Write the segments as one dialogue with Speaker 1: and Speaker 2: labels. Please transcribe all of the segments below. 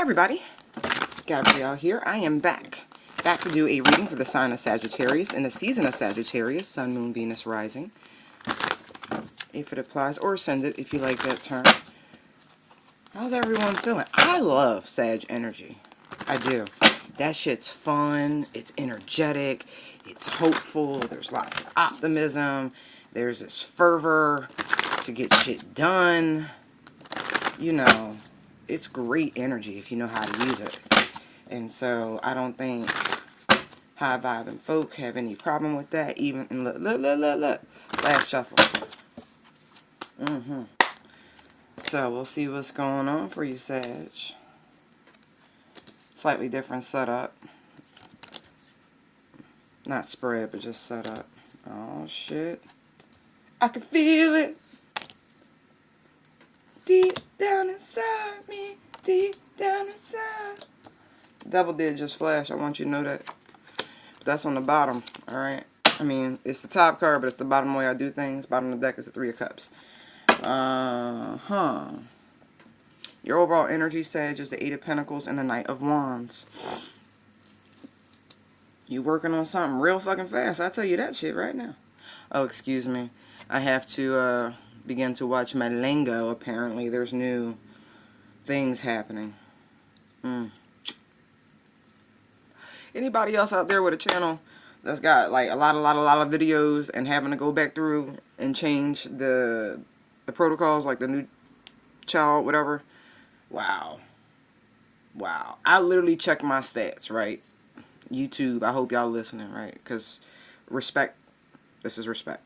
Speaker 1: everybody, Gabrielle here. I am back to do a reading for the sign of Sagittarius in the season of Sagittarius, Sun, Moon, Venus, Rising. If it applies, or ascendant if you like that term. How's everyone feeling? I love Sag energy. I do. That shit's fun. It's energetic. It's hopeful. There's lots of optimism. There's this fervor to get shit done. You know, it's great energy if you know how to use it. And so I don't think high vibing folk have any problem with that. Even, and look. Last shuffle. So we'll see what's going on for you, Sag. Slightly different setup. Not spread, but just setup. Oh shit. I can feel it. Deep down inside me. Deep down inside. Devil did just flash. I want you to know that. But that's on the bottom. Alright. I mean, it's the top card, but it's the bottom way I do things. Bottom of the deck is the Three of Cups. Your overall energy, Sag, is the Eight of Pentacles and the Knight of Wands. You working on something real fucking fast. I'll tell you that shit right now. Oh, excuse me. I have to begin to watch Malengo. Apparently, there's new things happening. Anybody else out there with a channel that's got like a lot of videos and having to go back through and change the protocols, like the new child, whatever? Wow. I literally check my stats, right? YouTube, I hope y'all listening, right? Because respect, this is respect.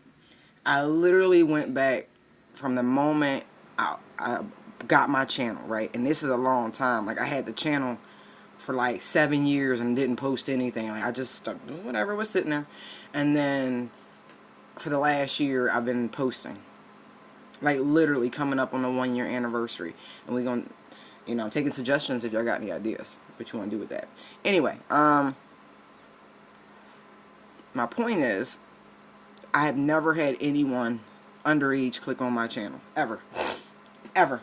Speaker 1: I literally went back from the moment I got my channel, right? And this is a long time. Like, I had the channel for like 7 years and didn't post anything. Like, I just stuck, whatever was sitting there. And then for the last year, I've been posting. Like, literally coming up on the 1 year anniversary. And we're going to, you know, taking suggestions if y'all got any ideas. What you want to do with that. Anyway, my point is, I have never had anyone underage click on my channel. Ever. Ever.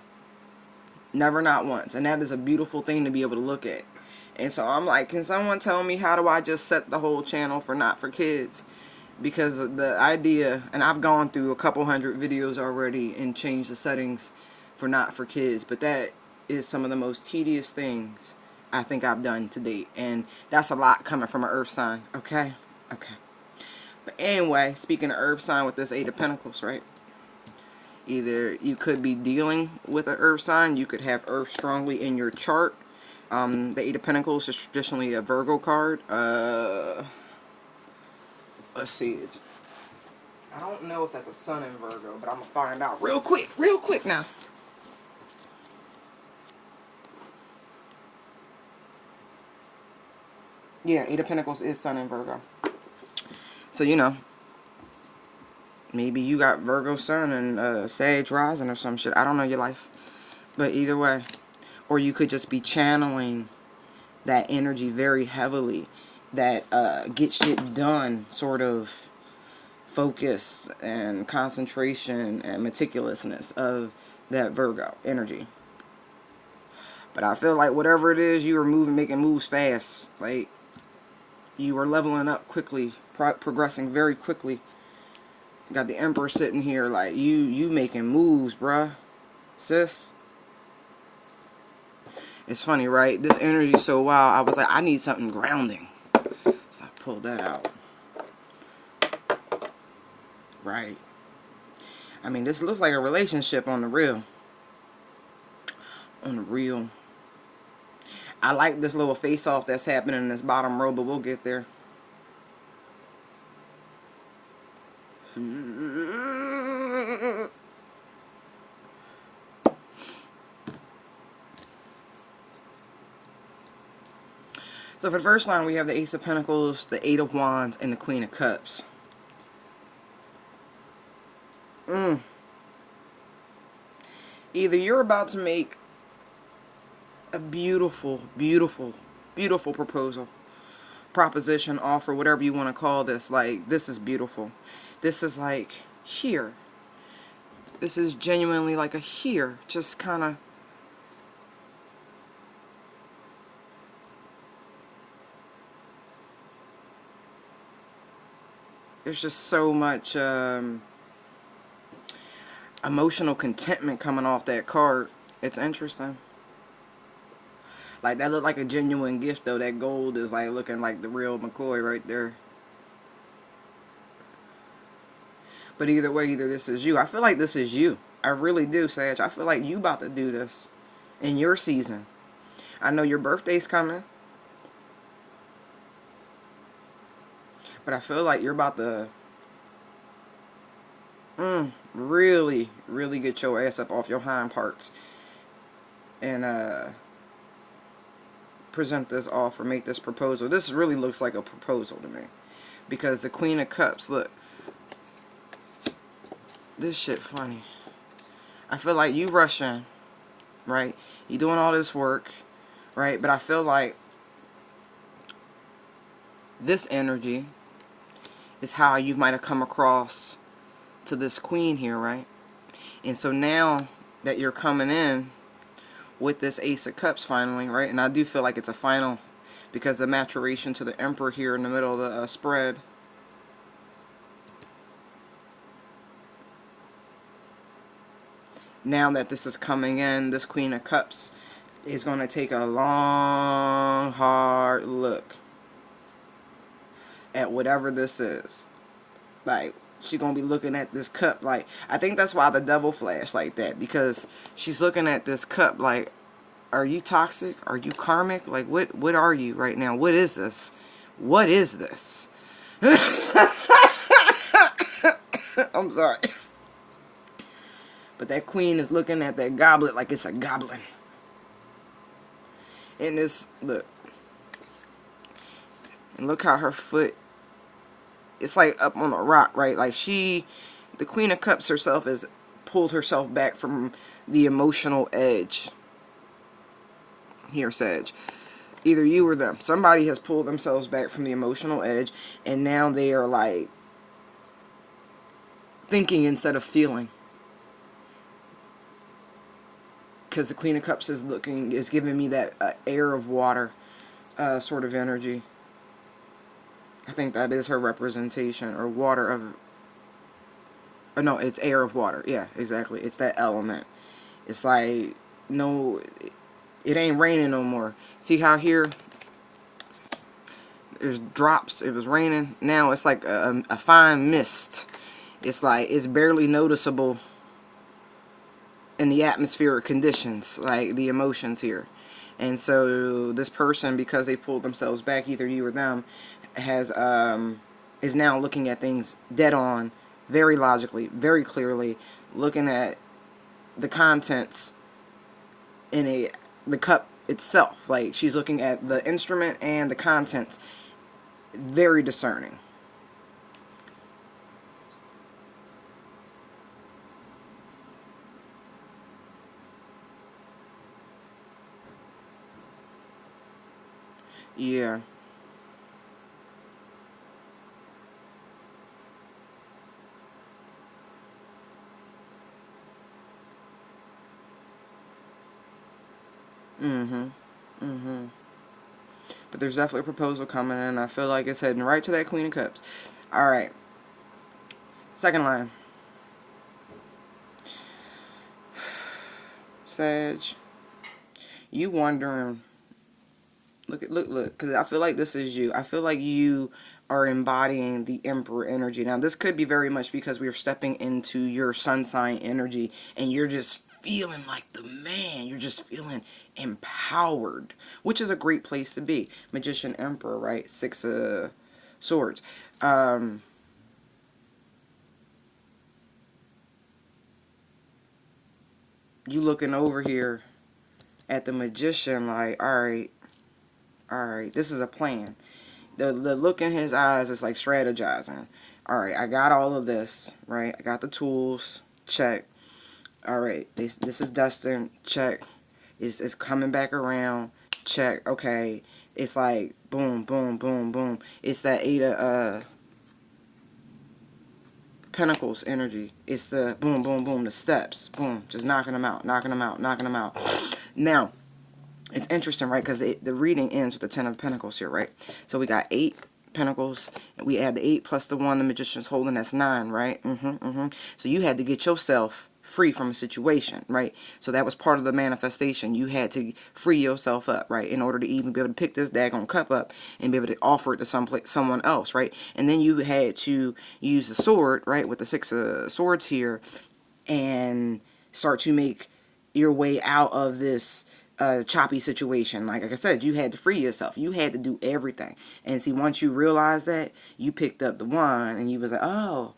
Speaker 1: Never, not once. And that is a beautiful thing to be able to look at. And so I'm like, can someone tell me how do I just set the whole channel for not for kids? Because the idea, and I've gone through a couple hundred videos already and changed the settings for not for kids. But that is some of the most tedious things I think I've done to date. And that's a lot coming from an earth sign. Okay? Okay. But anyway, speaking of earth sign with this Eight of Pentacles, right? Either you could be dealing with an earth sign. You could have earth strongly in your chart. The Eight of Pentacles is traditionally a Virgo card. Let's see. I don't know if that's a sun in Virgo, but I'm going to find out real quick now. Yeah, Eight of Pentacles is sun in Virgo. So, you know, maybe you got Virgo sun and Sag rising or some shit. I don't know your life. But either way. Or you could just be channeling that energy very heavily. That get shit done sort of focus and concentration and meticulousness of that Virgo energy. But I feel like whatever it is, you are making moves fast. Like, you are leveling up quickly, progressing very quickly. Got the Emperor sitting here like, you making moves, bruh. Sis. It's funny, right? This energy is so wild. I was like, I need something grounding. So I pulled that out. Right. I mean, this looks like a relationship on the real. On the real. I like this little face-off that's happening in this bottom row, but we'll get there. So for the first line, we have the Ace of Pentacles, the Eight of Wands, and the Queen of Cups. Either you're about to make a beautiful proposal, proposition, offer, whatever you want to call this. Like, this is beautiful. This is like here. This is genuinely like a here. Just kind of there's just so much emotional contentment coming off that card. It's interesting. Like, that looked like a genuine gift, though. That gold is, like, looking like the real McCoy right there. But either way, either this is you. I feel like this is you. I really do, Sag. I feel like you about to do this in your season. I know your birthday's coming. But I feel like you're about to really, really get your ass up off your hind parts and present this offer, make this proposal. This really looks like a proposal to me. Because the Queen of Cups, look. This shit funny. I feel like you rushing, right? You doing all this work, right? But I feel like this energy is how you might have come across to this queen here, right? And so now that you're coming in with this Ace of Cups finally, right? And I do feel like it's a final because the maturation to the Emperor here in the middle of the spread. Now that this is coming in, this Queen of Cups is going to take a long, hard look at whatever this is. Like, she's going to be looking at this cup like, I think that's why the devil flashed like that. Because she's looking at this cup like, are you toxic? Are you karmic? Like, what are you right now? What is this? What is this? I'm sorry. But that queen is looking at that goblet like it's a goblin. And this, look. And look how her foot, it's like up on a rock, right? Like the Queen of Cups herself has pulled herself back from the emotional edge. Here, Sag. Either you or them. Somebody has pulled themselves back from the emotional edge. And now they are like thinking instead of feeling. Because the Queen of Cups is giving me that air of water sort of energy. I think that is her representation, or water of, or no, it's air of water. Yeah, exactly. It's that element. It's like, no, it ain't raining no more. See how here, there's drops. It was raining. Now it's like a fine mist. It's like, it's barely noticeable in the atmospheric conditions, like the emotions here. And so this person, because they pulled themselves back, either you or them, has is now looking at things dead on, very logically, very clearly, looking at the contents in the cup itself. Like, she's looking at the instrument and the contents, very discerning. Yeah. But there's definitely a proposal coming in. I feel like it's heading right to that Queen of Cups. Alright. Second line. Sag. You wondering. Look, because I feel like this is you. I feel like you are embodying the Emperor energy. Now, this could be very much because we are stepping into your sun sign energy, and you're just feeling like the man. You're just feeling empowered, which is a great place to be. Magician, Emperor, right? 6 of Swords. You looking over here at the Magician like, alright, this is a plan. The look in his eyes is like strategizing. Alright, I got all of this, right? I got the tools, check. Alright, this is destined, check. It's coming back around, check. Okay, it's like boom, boom, boom, boom. It's that 8 of Pentacles energy. It's the boom, boom, boom, the steps, boom, just knocking them out, knocking them out, knocking them out. Now, it's interesting, right? Because the reading ends with the 10 of Pentacles here, right? So we got 8 Pentacles. We add the 8 plus the 1 the Magician's holding. That's 9, right? So you had to get yourself free from a situation, right? So that was part of the manifestation. You had to free yourself up, right, in order to even be able to pick this daggone cup up and be able to offer it to someone else, right? And then you had to use the sword, right, with the 6 of swords here, and start to make your way out of this choppy situation. Like I said, you had to free yourself. You had to do everything. And see, once you realized that, you picked up the wand and you was like, oh,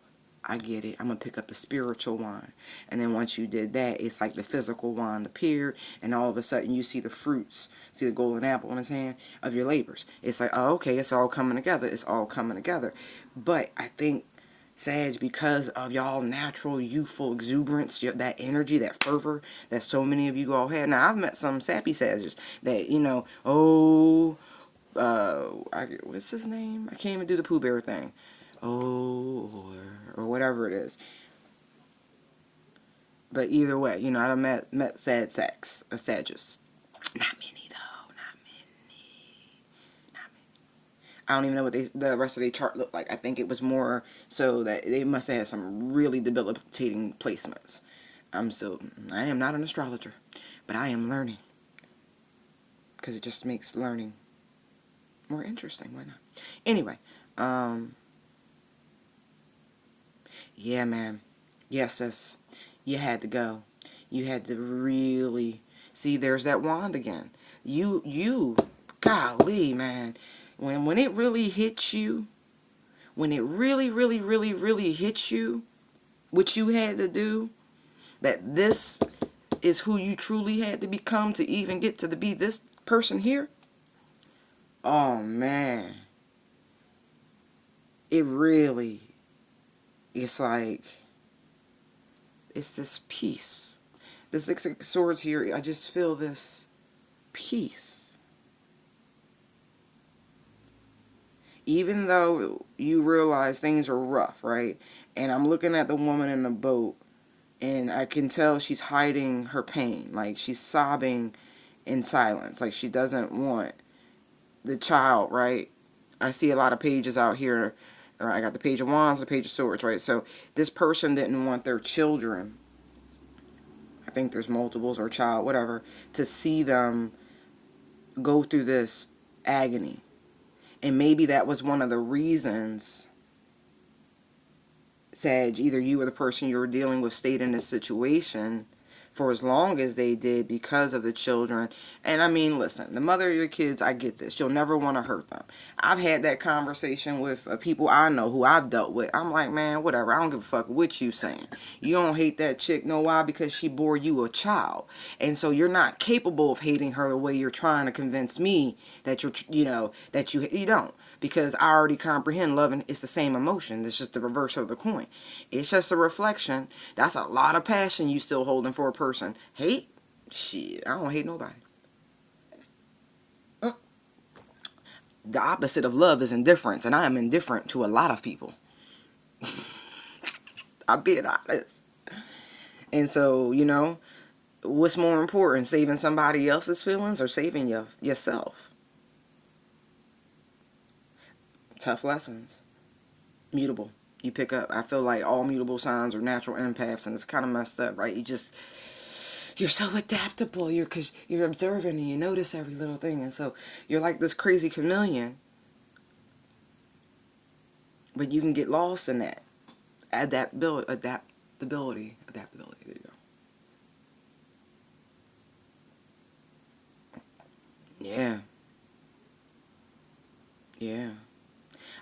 Speaker 1: I get it. I'm going to pick up the spiritual wand. And then once you did that, it's like the physical wand appeared, and all of a sudden you see the fruits, see the golden apple in his hand of your labors. It's like, oh, okay, it's all coming together. It's all coming together. But I think, Sag, because of y'all natural youthful exuberance, that energy, that fervor that so many of you all had. Now, I've met some sappy Sages that, you know, what's his name? I can't even do the Pooh Bear thing. Or whatever it is. But either way, you know, I've met sad Sags, Sages. Not many though, not many. I don't even know what the rest of their chart looked like. I think it was more so that they must have had some really debilitating placements. I am not an astrologer, but I am learning. Because it just makes learning more interesting, why not? Anyway, yeah, man. Yes, sis. You had to go. You had to really... See, there's that wand again. Golly, man. When it really hits you, when it really, really, really, really hits you, what you had to do, that this is who you truly had to become to even get to be this person here. Oh, man. It really... It's like, it's this peace. The 6 of Swords here, I just feel this peace. Even though you realize things are rough, right? And I'm looking at the woman in the boat, and I can tell she's hiding her pain. Like, she's sobbing in silence. Like, she doesn't want the child, right? I see a lot of pages out here. I got the Page of Wands, the Page of Swords, right? So this person didn't want their children, I think there's multiples, or child, whatever, to see them go through this agony. And maybe that was one of the reasons, Sag, either you or the person you were dealing with stayed in this situation for as long as they did because of the children. And I mean, listen, the mother of your kids, I get this. You'll never want to hurt them. I've had that conversation with people I know who I've dealt with. I'm like, man, whatever. I don't give a fuck what you saying. You don't hate that chick. Know why? Because she bore you a child. And so you're not capable of hating her the way you're trying to convince me that you don't. Because I already comprehend loving it's the same emotion. It's just the reverse of the coin. It's just a reflection. That's a lot of passion you still holding for a person. Hate? Shit, I don't hate nobody. The opposite of love is indifference, and I am indifferent to a lot of people. I'm being honest. And so, you know, what's more important, saving somebody else's feelings or saving yourself? Tough lessons. Mutable. You pick up. I feel like all mutable signs are natural empaths, and it's kind of messed up, right? You're so adaptable. Because you're observant and you notice every little thing, and so you're like this crazy chameleon. But you can get lost in that adaptability. There you go. Yeah. Yeah.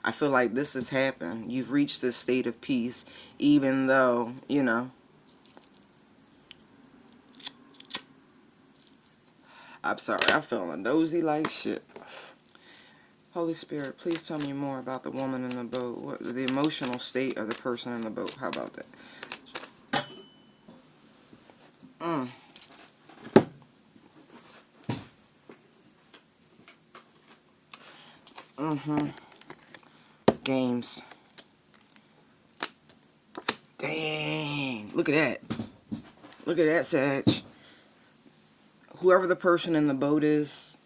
Speaker 1: I feel like this has happened. You've reached this state of peace, even though, you know, I'm sorry, I'm feeling nosy like shit. Holy Spirit, please tell me more about the woman in the boat. The emotional state of the person in the boat. How about that? Games. Dang. Look at that. Look at that, Sag. Whoever the person in the boat is,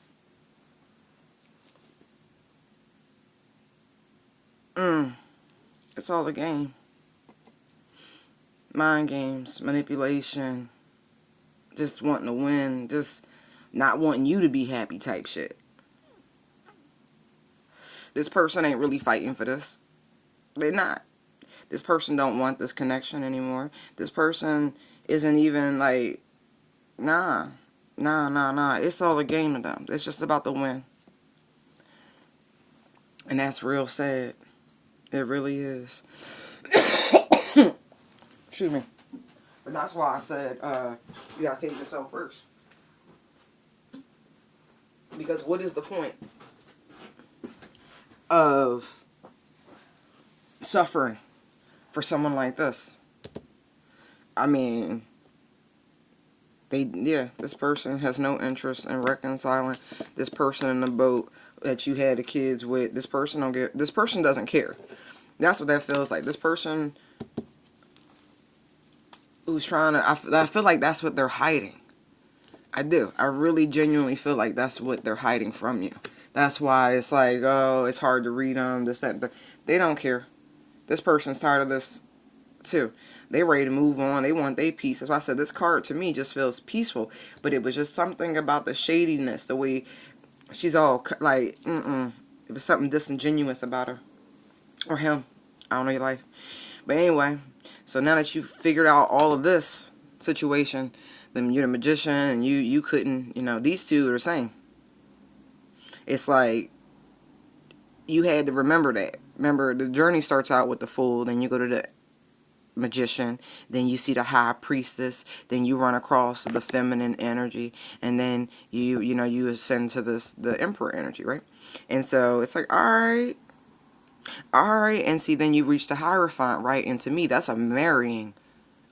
Speaker 1: It's all a game. Mind games, manipulation, just wanting to win, just not wanting you to be happy type shit. This person ain't really fighting for this. They're not. This person don't want this connection anymore. This person isn't even like, nah. It's all a game to them. It's just about the win. And that's real sad. It really is. Excuse me. But that's why I said, you gotta take yourself first. Because what is the point of suffering for someone like this? I mean, this person has no interest in reconciling. This person in the boat that you had the kids with, this person doesn't care. That's what that feels like. This person who's trying to, I feel like that's what they're hiding. I do. I really genuinely feel like that's what they're hiding from you. That's why it's like, oh, it's hard to read them, this, that, that. They don't care. This person's tired of this too. They ready to move on. They want their peace. That's why I said this card to me just feels peaceful. But it was just something about the shadiness, the way she's all like, It was something disingenuous about her. Or him. I don't know your life. But anyway, so now that you've figured out all of this situation, then you're the magician and you couldn't, these two are the same. It's like you had to remember that. Remember, the journey starts out with the Fool, then you go to the Magician, then you see the High Priestess, then you run across the feminine energy, and then you ascend to the Emperor energy, right? And so it's like, all right, and see, then you reach the Hierophant, right? And to me, that's a marrying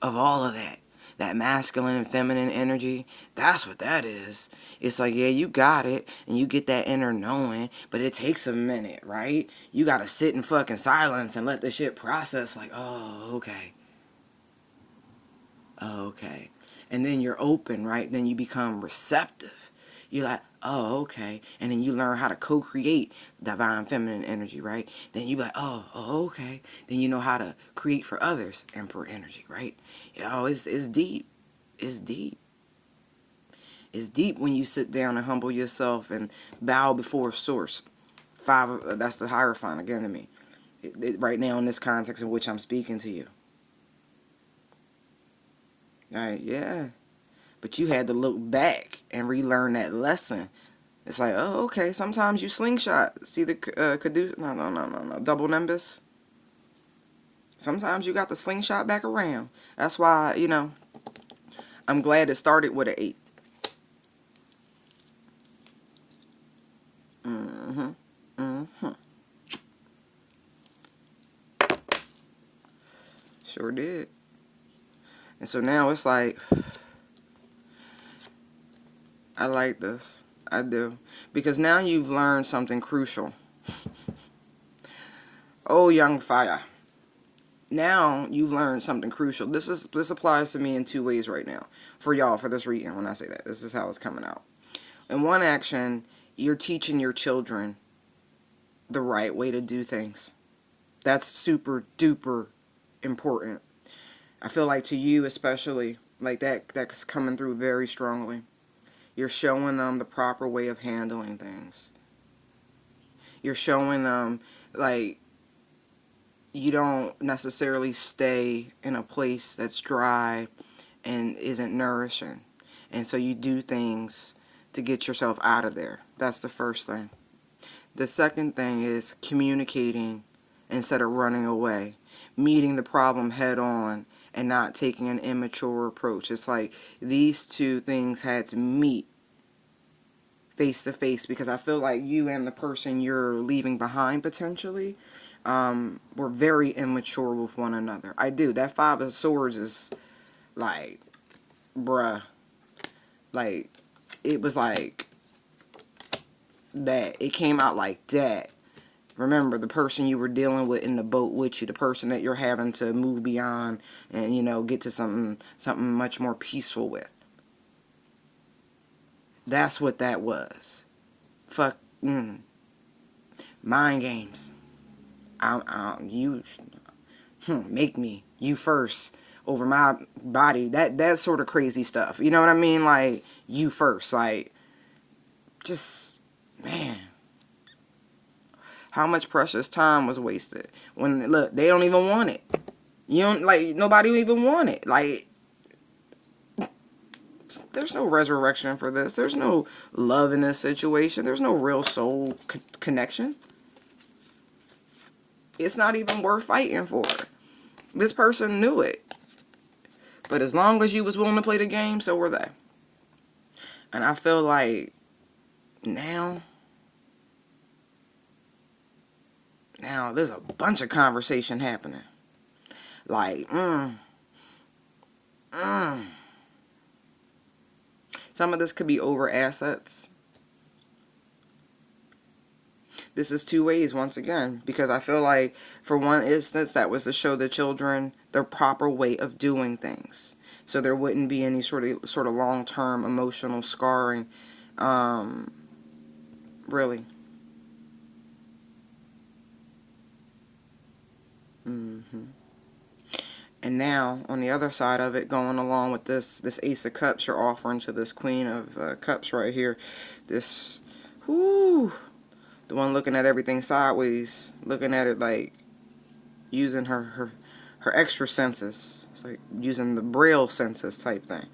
Speaker 1: of all of that masculine and feminine energy. That's what that is. It's like, yeah, you got it, and you get that inner knowing, but it takes a minute, right? You gotta sit in fucking silence and let the shit process, like, oh, okay. And then you're open, right? Then you become receptive. You're like, oh, okay. And then you learn how to co-create divine feminine energy, right? Then you be like, oh, okay. Then you know how to create for others, Emperor energy, right? It's deep. It's deep. It's deep when you sit down and humble yourself and bow before Source. That's the Hierophant again to me. Right now in this context in which I'm speaking to you. Alright, yeah. But you had to look back and relearn that lesson. It's like, oh, okay, sometimes you slingshot. See the double nimbus? Sometimes you got the slingshot back around. That's why, I'm glad it started with an 8. Sure did. And so now it's like, I like this. I do. Because now you've learned something crucial. Oh, young fire. Now you've learned something crucial. This applies to me in 2 ways right now. For y'all, for this reading, when I say that. This is how it's coming out. In one action, you're teaching your children the right way to do things. That's super duper important. I feel like to you especially, like that's coming through very strongly. You're showing them the proper way of handling things. You're showing them, like, you don't necessarily stay in a place that's dry and isn't nourishing. And so you do things to get yourself out of there. That's the first thing. The second thing is communicating instead of running away. Meeting the problem head on and not taking an immature approach. It's like these two things had to meet face to face, because I feel like you and the person you're leaving behind potentially were very immature with one another. I do. That 5 of Swords is like, bruh. Like, it was like that. It came out like that. Remember, the person you were dealing with in the boat with you, the person that you're having to move beyond and, get to something much more peaceful with. That's what that was. Mind games. You make me you first over my body. That sort of crazy stuff. You know what I mean? Like, you first. Like, just, man, how much precious time was wasted when, look, they don't even want it. You don't, like, nobody even want it. Like, there's no resurrection for this. There's no love in this situation. There's no real soul connection. It's not even worth fighting for. This person knew it. But as long as you was willing to play the game, so were they. And I feel like now there's a bunch of conversation happening. Like, some of this could be over assets. This is two ways, once again, because I feel like, for one instance, that was to show the children the proper way of doing things, so there wouldn't be any sort of long-term emotional scarring. Really. And now, on the other side of it, going along with this Ace of Cups you're offering to this Queen of Cups right here, this, whoo, the one looking at everything sideways, looking at it like using her extra senses. It's like using the Braille senses type thing.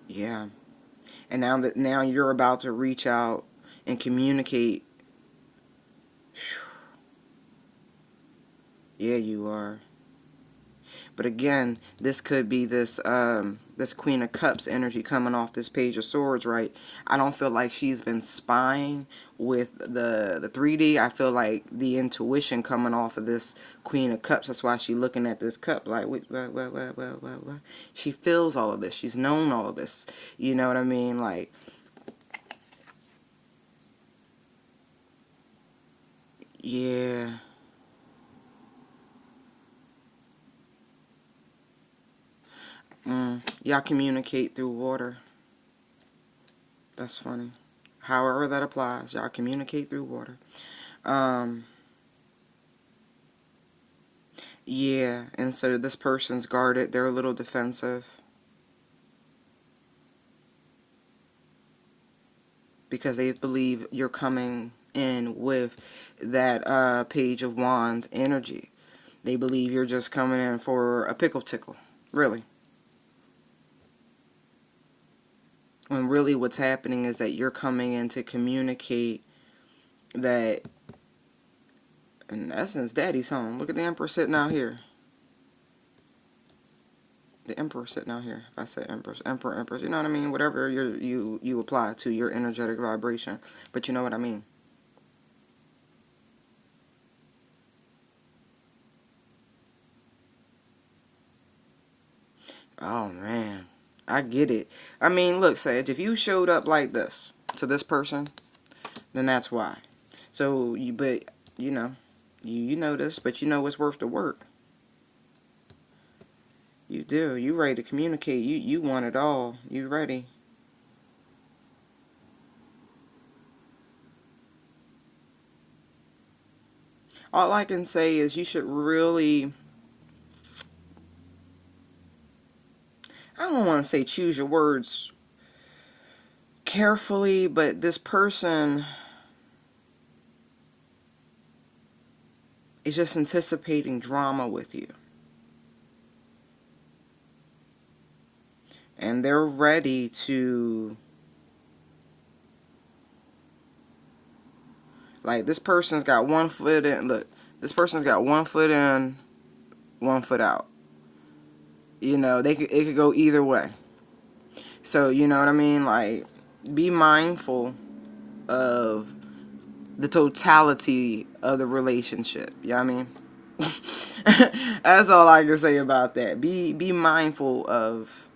Speaker 1: Yeah. And now you're about to reach out and communicate. Yeah, you are. But again, this could be this Queen of Cups energy coming off this Page of Swords, right? I don't feel like she's been spying with the 3D. I feel like the intuition coming off of this Queen of Cups. That's why she's looking at this cup like, what? She feels all of this. She's known all of this. You know what I mean? Like, yeah. Y'all communicate through water. That's funny. However that applies, y'all communicate through water. Yeah, and so this person's guarded. They're a little defensive because they believe you're coming in with that Page of Wands energy. They believe you're just coming in for a pickle tickle, really. When really what's happening is that you're coming in to communicate that, in essence, daddy's home. Look at the Emperor sitting out here. The Emperor sitting out here. If I say Empress, Empress, you know what I mean? Whatever you apply to your energetic vibration. But you know what I mean. Oh, man. I get it. I mean, look, Sage, if you showed up like this to this person, then that's why. So, but, you know, you know this, but you know it's worth the work. You do. You ready to communicate. You want it all. You ready. All I can say is you should really, I don't want to say choose your words carefully, but this person is just anticipating drama with you. And they're ready to, like, this person's got one foot in, look, this person's got one foot in, one foot out. You know, it could go either way. So, you know what I mean? Like, be mindful of the totality of the relationship. You know what I mean? That's all I can say about that. Be mindful of.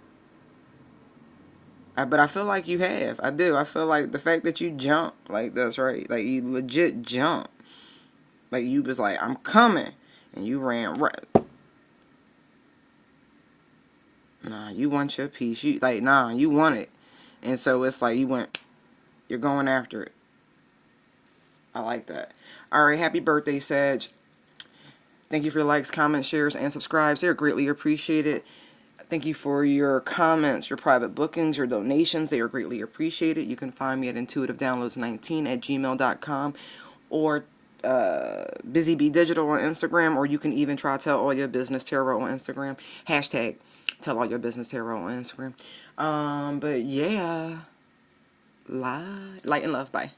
Speaker 1: But I feel like you have. I do. I feel like the fact that you jump like this, right? Like, you legit jump. Like, you was like, I'm coming. And you ran right. Nah, you want your piece. You, like, nah, you want it. And so it's like you went. You're going after it. I like that. Alright, happy birthday, Sag. Thank you for your likes, comments, shares, and subscribes. They're greatly appreciated. Thank you for your comments, your private bookings, your donations. They are greatly appreciated. You can find me at intuitivedownloads19@gmail.com or Busy Bee Digital on Instagram, or you can even try Tell All Your Business Tarot on Instagram. Hashtag Tell All Your Business Tarot on Instagram. But yeah, light and love. Bye.